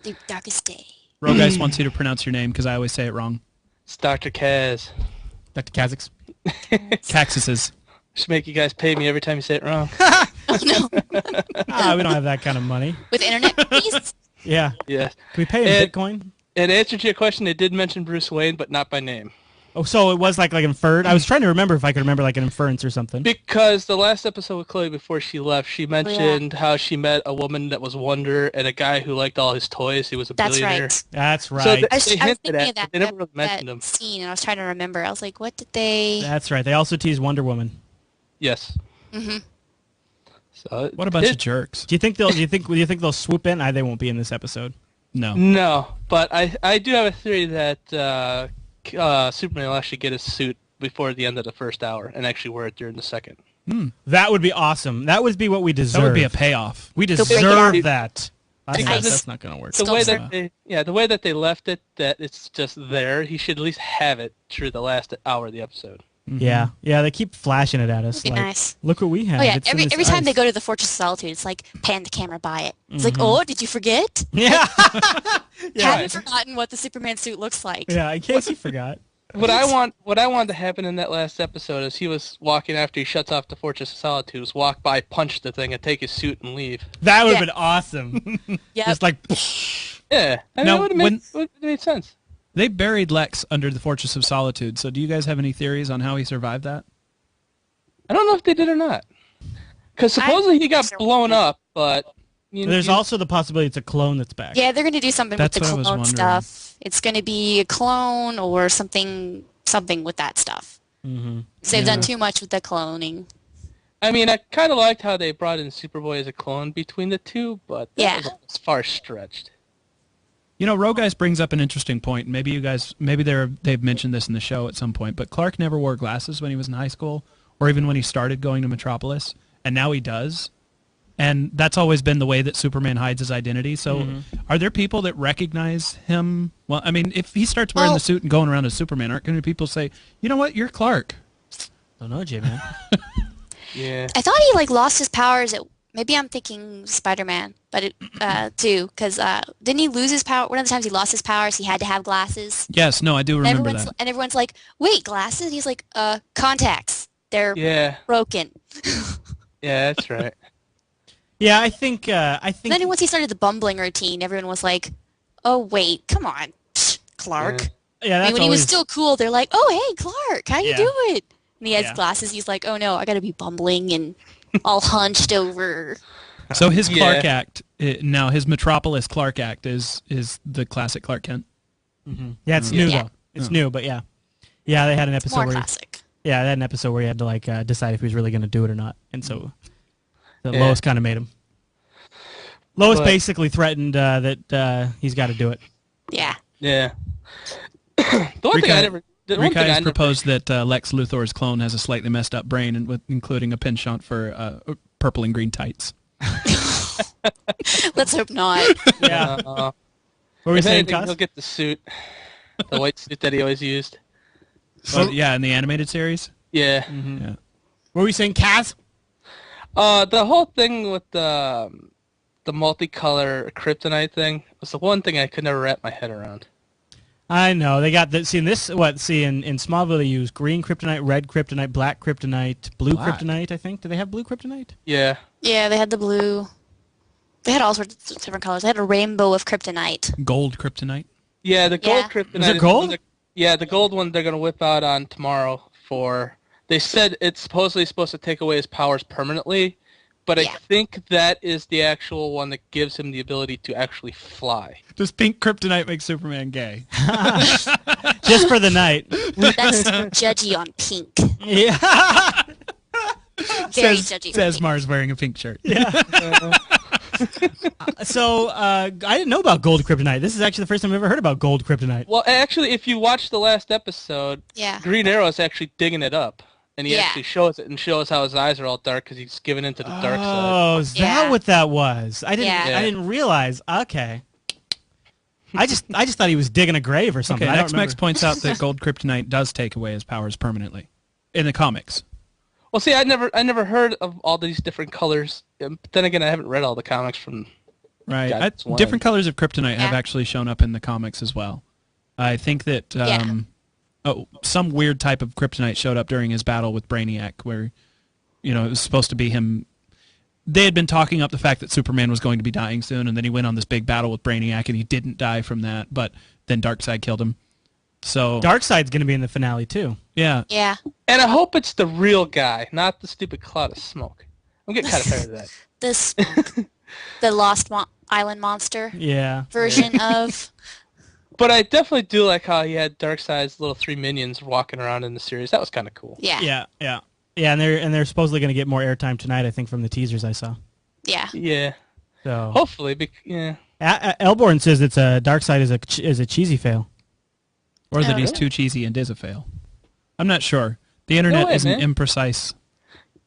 The darkest day. Roguys wants you to pronounce your name because I always say it wrong. It's Dr. Kaz. Dr. Kazix. Caxuses. Should make you guys pay me every time you say it wrong. Oh, no. We don't have that kind of money. With internet fees? Yeah. Yes. Can we pay in Bitcoin? In answer to your question, they did mention Bruce Wayne, but not by name. Oh, so it was like inferred? I was trying to remember if I could remember like an inference or something. Because the last episode with Chloe before she left, she mentioned how she met a woman that was Wonder and a guy who liked all his toys. He was a billionaire. Right. That's right. So I was they hinted thinking at of that, they never really mentioned him. scene, and I was trying to remember. I was like, what did they... That's right. They also teased Wonder Woman. Yes. Mm-hmm. So What a bunch of jerks. Do you think they'll swoop in? They won't be in this episode. No. No, but I do have a theory that Superman will actually get his suit before the end of the first hour and actually wear it during the second. That would be awesome. That would be what we deserve. That would be a payoff. We break it deserve out. that. That's not going to work. The way that they left it, that it's just there, he should at least have it through the last hour of the episode. Mm-hmm. Yeah. They keep flashing it at us. That'd be like, nice. Look what we have. Oh, yeah. It's in Every this time they ice. go to the Fortress of Solitude, it's like, pan the camera by it. It's like, oh, did you forget? Yeah. Haven't forgotten what the Superman suit looks like. Yeah. In case you forgot. What I wanted to happen in that last episode is he was walking after he shuts off the Fortress of Solitude, was walk by, punch the thing, and take his suit and leave. That would have been awesome. Yep. Just like. Yeah, I mean, Now, it would have made sense. They buried Lex under the Fortress of Solitude, so do you guys have any theories on how he survived that? I don't know if they did or not. Because supposedly he got blown up, but... There's also the possibility it's a clone that's back. Yeah, they're going to do something That's with what I the was clone wondering. stuff. It's going to be a clone or something with that stuff. Mm-hmm. So they've done too much with the cloning. I mean, I kind of liked how they brought in Superboy as a clone between the two, but that was as far stretched. You know, Roguys brings up an interesting point. Maybe they've mentioned this in the show at some point, but Clark never wore glasses when he was in high school, or even when he started going to Metropolis, and now he does. And that's always been the way that Superman hides his identity. So are there people that recognize him? Well, I mean, if he starts wearing the suit and going around as Superman, aren't going to people say, you know what, you're Clark? Don't know, J-Man. Yeah. I thought he lost his powers at... Maybe I'm thinking Spider-Man, but too, because didn't he lose his power? One of the times he lost his powers, he had to have glasses. Yes, no, I do remember that. And everyone's like, wait, glasses? He's like, contacts. They're broken. Yeah, that's right. Yeah, I think. Then once he started the bumbling routine, everyone was like, "Oh wait, come on, Clark." Yeah, that's when he was still cool, they're like, "Oh hey, Clark, how you doing?" And he has glasses. He's like, "Oh no, I got to be bumbling and all hunched over." So his Clark act now, his Metropolis Clark act is the classic Clark Kent. Mm-hmm. Yeah, it's new though. It's new, but yeah, they had an episode More where classic. they had an episode where he had to like decide if he was really going to do it or not, and so. Lois kind of made him. Lois basically threatened that he's got to do it. Yeah. Yeah. The one thing I never... Rika has proposed that Lex Luthor's clone has a slightly messed up brain, and including a penchant for purple and green tights. Let's hope not. Yeah. What were we saying, Cos? He'll get the suit. The white suit that he always used. Oh, yeah, in the animated series? Yeah. Mm-hmm. Yeah. What were we saying, Kaz? The whole thing with the multicolor kryptonite thing was the one thing I could never wrap my head around. I know they got in Smallville they use green kryptonite, red kryptonite, black kryptonite, blue kryptonite. I think. Do they have blue kryptonite? Yeah. Yeah, they had the blue. They had all sorts of different colors. They had a rainbow of kryptonite. Gold kryptonite. Yeah, the gold kryptonite. Is it gold? The gold one they're gonna whip out on tomorrow for. They said it's supposedly supposed to take away his powers permanently, but I think that is the actual one that gives him the ability to actually fly. Does pink kryptonite make Superman gay? Just for the night. That's judgy on pink. Yeah. Very judgy. Says Mars wearing a pink shirt. Yeah. So I didn't know about gold kryptonite. This is actually the first time I've ever heard about gold kryptonite. Well, actually, if you watch the last episode, Green Arrow is actually digging it up. And he actually shows it and shows how his eyes are all dark because he's given into the dark side. Oh, is that what that was? I didn't realize. Okay. I just thought he was digging a grave or something. Okay, X-Mex points out that gold kryptonite does take away his powers permanently in the comics. Well, see, I never heard of all these different colors. But then again, I haven't read all the comics from Right. got swung. Different colors of kryptonite have Yeah. actually shown up in the comics as well. I think that some weird type of kryptonite showed up during his battle with Brainiac, where it was supposed to be him. They had been talking up the fact that Superman was going to be dying soon, and then he went on this big battle with Brainiac, and he didn't die from that, but then Darkseid killed him. So Darkseid's going to be in the finale too. yeah. Yeah. And I hope it's the real guy, not the stupid cloud of smoke. I'm getting kind of tired of that. This the Lost Island monster Yeah. version of. But I definitely do like how he had Darkseid's little 3 minions walking around in the series. That was kind of cool. Yeah. Yeah. And they're supposedly going to get more airtime tonight, I think, from the teasers I saw. Yeah. Yeah. So Hopefully, yeah. Elborn says it's Darkseid is a cheesy fail. Or that Oh, he's really? too cheesy and is a fail. I'm not sure. The internet way, isn't man. imprecise.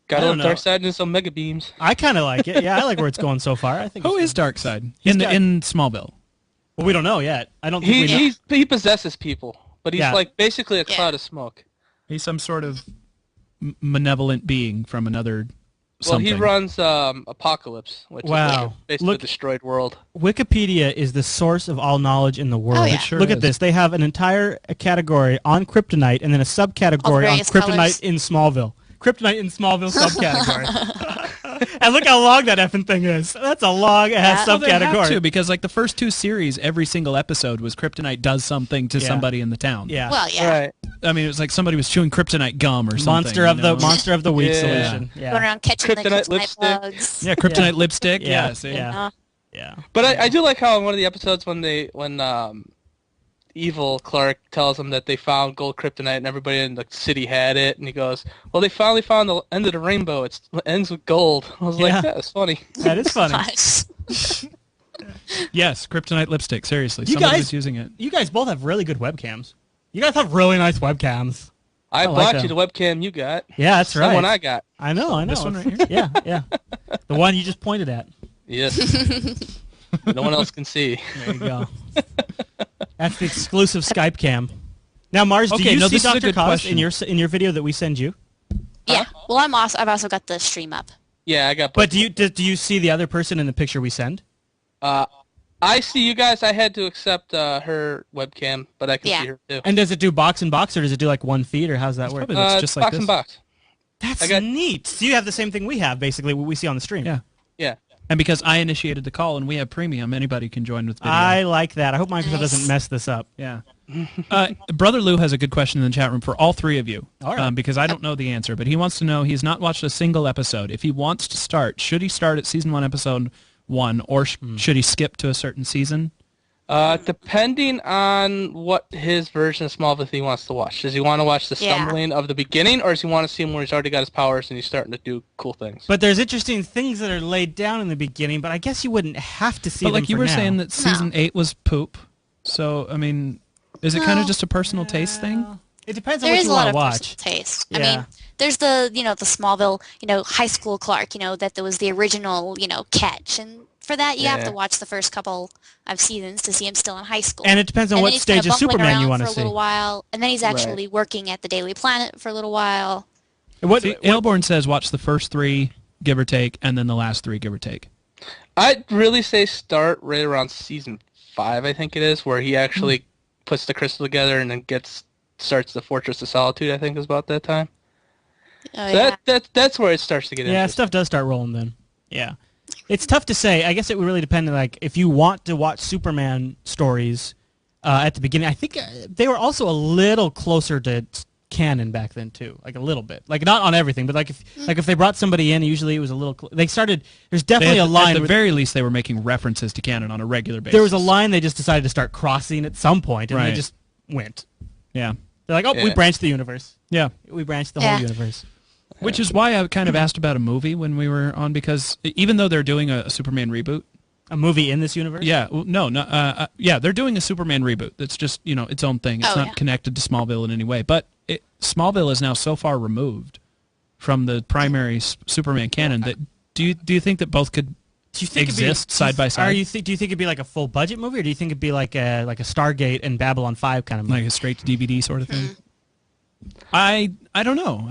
Got I a don't little know. Darkseid and some mega beams. I kind of like it. Yeah, I like where it's going so far. I think. Who it's is Darkseid He's in got- in Smallville? Well, we don't know yet. I don't think He we know. he possesses people, but he's Yeah. like basically a Yeah. cloud of smoke. He's some sort of malevolent being from another Well, something. he runs Apocalypse, which is like Wow. basically Look- a destroyed world. Wikipedia is the source of all knowledge in the world. Oh, yeah. It sure Look is. at this. They have an entire category on kryptonite and then a subcategory on various kryptonite colors. in Smallville. Kryptonite in Smallville subcategory. And look how long that effing thing is. That's a long ass Yeah. Well, they have subcategory. to, because like the first 2 series, every single episode was kryptonite does something to Yeah. somebody in the town. Yeah. Well, yeah. Right. I mean, it was like somebody was chewing kryptonite gum or something. Monster of the Monster of the Week Yeah. solution. Going Yeah. around catching the Kryptonite kryptonite lipstick. bugs. Yeah, kryptonite lipstick. Yeah. Yeah. See? Yeah. Uh, Yeah. But I do like how in one of the episodes when evil Clark tells him that they found gold kryptonite and everybody in the city had it, and he goes, "Well, they finally found the end of the rainbow. It ends with gold." I was Yeah. like, "That's funny." That is funny. Gosh. Yes, kryptonite lipstick. Seriously, You somebody guys- was using it. You guys both have really good webcams. You guys have really nice webcams. I like bought them. you the webcam you got. Yeah, that's The right. one I got. I know. This one right here? Yeah, yeah. The one you just pointed at. Yes. No one else can see. There you go. That's the exclusive Skype cam. Now, Mars, do Okay, you no, see this is a Dr. good Cos question. in your video that we send you? Yeah. Well, I've also got the stream up. Yeah, I got. But do you see the other person in the picture we send? I see you guys. I had to accept her webcam, but I can Yeah. see her too. And does it do box and box, or does it do like 1 feed, or how's that work? Probably looks just like box this. and box. That's I got- neat. So you have the same thing we have, basically, what we see on the stream. Yeah. Yeah. And because I initiated the call and we have premium, anybody can join with video. I like that. I hope Microsoft Nice. doesn't mess this up. Yeah. Brother Lou has a good question in the chat room for all 3 of you. All right. Because I don't know the answer, but he wants to know, he's not watched a single episode. If he wants to start, should he start at season 1, episode 1, or should he skip to a certain season? Depending on what his version of Smallville he wants to watch. Does he want to watch the Yeah. stumbling of the beginning, or does he want to see him where he's already got his powers and he's starting to do cool things? But there's interesting things that are laid down in the beginning, but I guess you wouldn't have to see But them like you for were now. saying that season 8 was poop. So, I mean, is it kind No. of just a personal taste thing? It depends on There what is you a lot want of to watch. personal taste. I Yeah. mean, there's the the Smallville, high school Clark, that there was the original, catch, and for that you have Yeah. to watch the first couple of seasons to see him still in high school. And it depends on And what then he's kinda stage of bumbling Superman you around want to for a see. little while, and then he's actually working at the Daily Planet for a little while. What, See, Ailborn says watch the first 3, give or take, and then the last 3, give or take. I'd really say start right around season 5, I think it is, where he actually puts the crystal together and then starts the Fortress of Solitude. I think is about that time. Oh, So yeah. that's where it starts to get yeah, interesting. stuff does start rolling then. Yeah. It's tough to say. I guess it would really depend on, like, if you want to watch Superman stories at the beginning. I think they were also a little closer to canon back then too, like a little bit. Like not on everything, but like if they brought somebody in, usually it was a little. They started. There's definitely a line. At the where- very least, they were making references to canon on a regular basis. there was a line they just decided to start crossing at some point, and they Right. just went. Yeah. They're like, oh, we Yeah. branched the universe. Yeah. We branched the Yeah. whole universe. Which is why I kind of asked about a movie when we were on, because even though they're doing a Superman reboot, A movie in this universe. yeah, well, yeah, they're doing a Superman reboot. That's just its own thing. It's Oh, not yeah. connected to Smallville in any way. But Smallville is now so far removed from the primary Superman canon that do you think that both could Do you think it'd be- exist side by side, Do you think it'd be like a full budget movie, or do you think it'd be like a Stargate and Babylon 5 kind of movie? like a straight to DVD sort of thing? Mm-hmm. I don't know.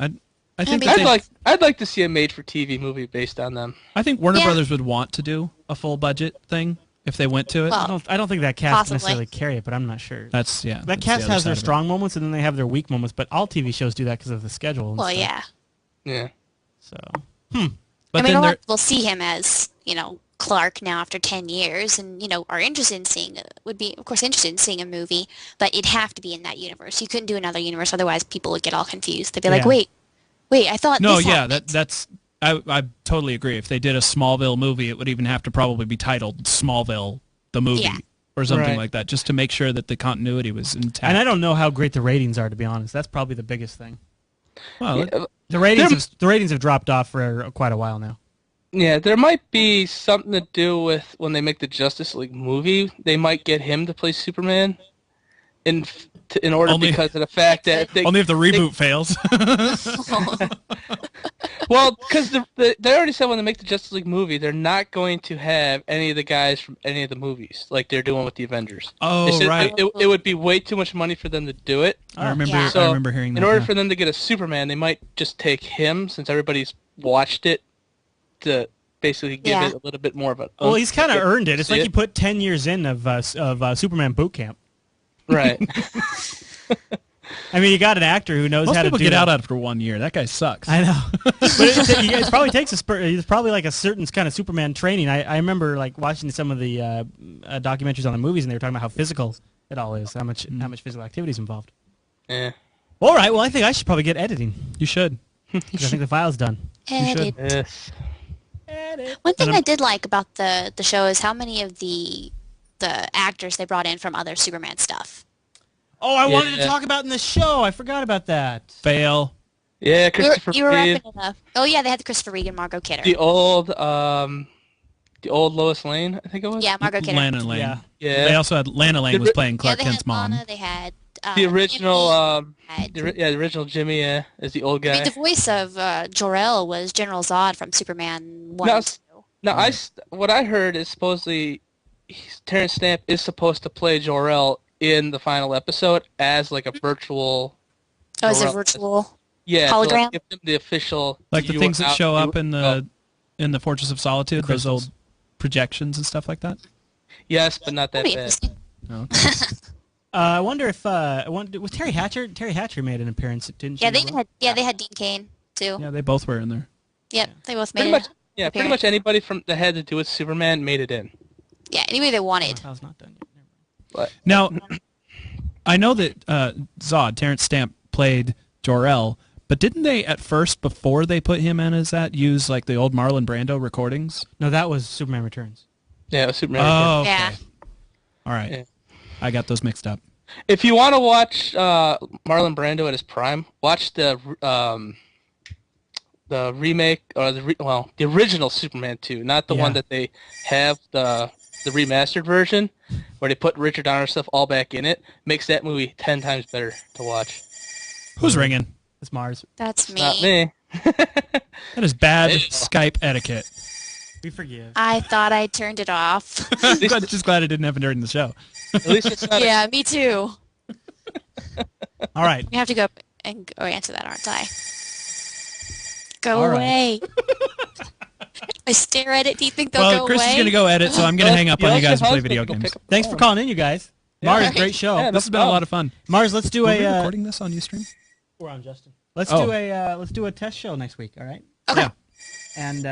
I think I mean, I'd like to see a made-for-TV movie based on them. I think Warner Yeah. Brothers would want to do a full budget thing if they went to it. Well, I don't think that cast Possibly. necessarily carry it, but I'm not sure. That's That that's cast the other has their side of it. strong moments and then they have their weak moments, but all TV shows do that because of the schedule. And well, stuff. yeah. Yeah. So But I mean, then a lot there, of people see him as, Clark now after 10 years and, are interested in seeing, would be, of course, interested in seeing a movie, but it'd have to be in that universe. You couldn't do another universe, otherwise people would get all confused. They'd be like, Yeah. wait, I thought no, this yeah, happened. that's I totally agree. If they did a Smallville movie, it would even have to probably be titled Smallville the movie Yeah. or something Right. like that, just to make sure that the continuity was intact. and I don't know how great the ratings are, to be honest. That's probably the biggest thing. Well, Yeah, The ratings have dropped off for quite a while now. yeah, there might be something to do with when they make the Justice League movie. They might get him to play Superman, in order Only- because of the fact that if they, only if the reboot fails. well, because they already said when they make the Justice League movie, they're not going to have any of the guys from any of the movies like they're doing with the Avengers. They Oh, said right. It would be way too much money for them to do it. I remember. Yeah. So I remember hearing that. in order yeah. for them to get a Superman, they might just take him, since everybody's watched it, to basically give Yeah. it a little bit more of a. Well, he's kind of get- earned it. It's see like it. he put 10 years in of Superman boot camp. Right. I mean, you got an actor who knows Most how to people do get that. out after 1 year. That guy sucks. I know, but it probably takes it's probably like a certain kind of Superman training. I remember like watching some of the documentaries on the movies, and they were talking about how physical it all is, how much physical activity is involved. Yeah. All right, well, I think I should probably get editing You should. because I think the file's done. Edit. Yes. One thing I did like about the show is how many of the actors they brought in from other Superman stuff. Oh, I wanted to Yeah. talk about in the show. I forgot about that. Fail. Yeah, Christopher You were Reeve, wrapping it up. Oh yeah, they had the Christopher Regan, Margot Kidder. the old Lois Lane, I think it was. Yeah, Margot Kidder. Lana Lane. Yeah. Yeah. They also had Lana Lane The was ri- playing Yeah, Clark they Kent's had mom. Lana, they had The original, Jimmy, had- the original Jimmy, is the old I guy. mean, the voice of Jor-El was General Zod from Superman 1 Now, and 2. Now, what I heard is supposedly Terrence Stamp is supposed to play Jor-El in the final episode as like a virtual. Oh, is it Jor-El. virtual? Yeah, hologram? to, like, give them the official. Like the you things are that out- show you- up in the Fortress of Solitude, those crystals. old projections and stuff like that. Yes, but not that That'd be bad. interesting. No, okay. I wonder if was Terry Hatcher? Terry Hatcher made an appearance, didn't she? Yeah, as they well? even had they had Dean Cain too. Yeah, they both were in there. Yep, they both made Pretty it. much, yeah, pretty appearance. much anybody from that had to do with Superman made it in. Yeah, anybody they wanted. I was not done yet. But Now, I know that Zod, Terrence Stamp, played Jor-El, but didn't they at first, before they put him in as that, use like the old Marlon Brando recordings? No, that was Superman Returns. yeah, it was Superman. Oh, okay. Yeah. All right. Yeah. I got those mixed up. If you want to watch Marlon Brando at his prime, watch the remake or the original Superman 2, not the Yeah. one that they have the remastered version where they put Richard Donner stuff all back in it. Makes that movie 10 times better to watch. Who's ringing? It's Mars. That's me. Not me. That is bad Ew. Skype etiquette. We forgive. I thought I turned it off. I'm just glad it didn't happen during the show. At least it's not. Yeah, me too. All right. We have to go up and go answer that, aren't I? Go All right. away. I stare at it. Do you think they'll Well, go Chris away? is going to go edit, so I'm going to hang up on you guys and play husband video go games. pick up the Thanks for phone. calling in, you guys. Mars, Yeah. great show. Yeah, This has been a lot of fun. Mars, let's do Are we a recording this on Ustream? we're on Justin. Let's Oh. do a test show next week, all right? Okay. Yeah. And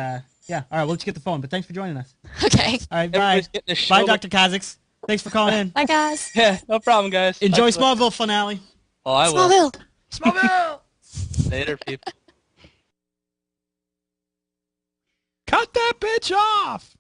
yeah, all right, we'll let you get the phone, but thanks for joining us. Okay. All right, bye. Everybody's getting a show. Bye, Dr. Kazakhs. Thanks for calling in. Bye, guys. Yeah, no problem, guys. Enjoy Bye. Smallville finale. Oh, I will. Smallville. Smallville! Later, people. Cut that bitch off!